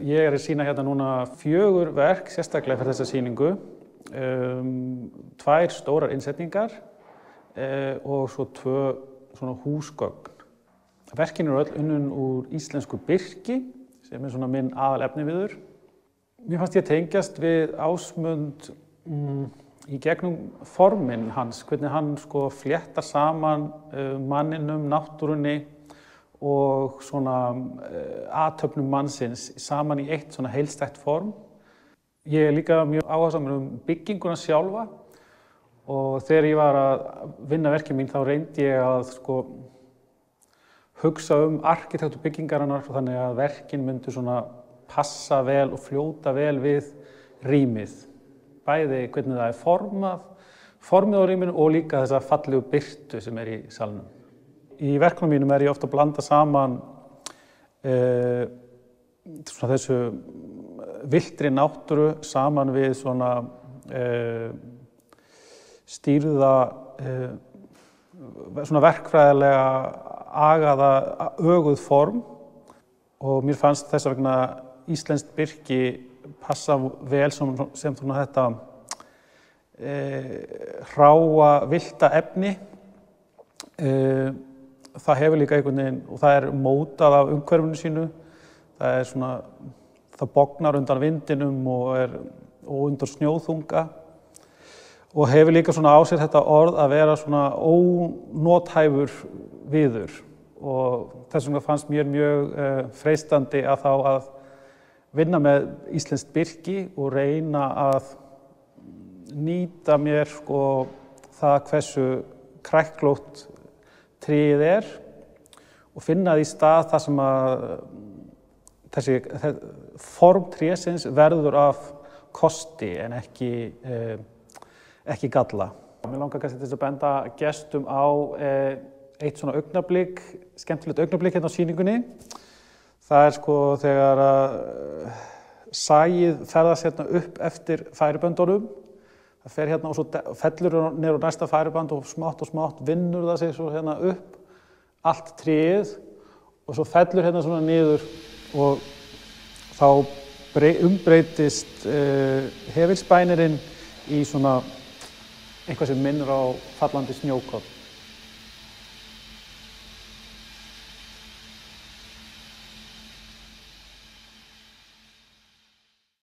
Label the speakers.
Speaker 1: Ég að sýna hérna núna 4 verk sérstaklega fyrir þessa sýningu. 2 stórar innsetningar og svo 2 svona húsgögn. Verkin eru öll unnin úr íslensku birki sem svona minn aðalefniviður. Mér fannst ég tengjast við Ásmund í gegnum formin hans, hvernig hann fléttar saman manninum, náttúrunni og svona athöfnum mannsins saman í eitt svona heilstætt form. Ég líka mjög áhugasamur bygginguna sjálfa og þegar ég var að vinna verkin mín þá reyndi ég að hugsa arkitektúr byggingarinnar þannig að verkin myndu svona passa vel og fljóta vel við rýmið. Bæði hvernig það formið á rýminu og líka þessa fallegu birtu sem í salnum. Í verkunum mínum ég ofta að blanda saman þessu villtri náttúru saman við svona stýrða svona verkfræðilega agaða öguð form og mér fannst þess vegna íslenskt birki passa vel sem svona þetta hráa, villta efni. Það hefur líka einhvern veginn og það mótað af umhverfinu sínu. Það svona, það bognar undan vindinum og undan snjóþunga og hefur líka svona á sér þetta orð að vera svona ónothæfur viður og þess vegna fannst mér mjög freistandi að vinna með íslenskt birki og reyna að nýta mér það hversu kræklótt tréð og finna því stað þar sem að þessi form trésins verður af kosti en ekki galla. Mér langar kannski til að benda gestum á eitt svona augnablik, skemmtilegt augnablik hérna á sýningunni. Það þegar sagið ferðast hérna upp eftir færiböndunum. Það fer hérna og svo fellur niður á næsta færiband og smátt vinnur það sig svo hérna upp allt tréð og svo fellur hérna svona niður og þá umbreytist hefilsbænirinn í svona eitthvað sem minnir á fallandi snjókorn.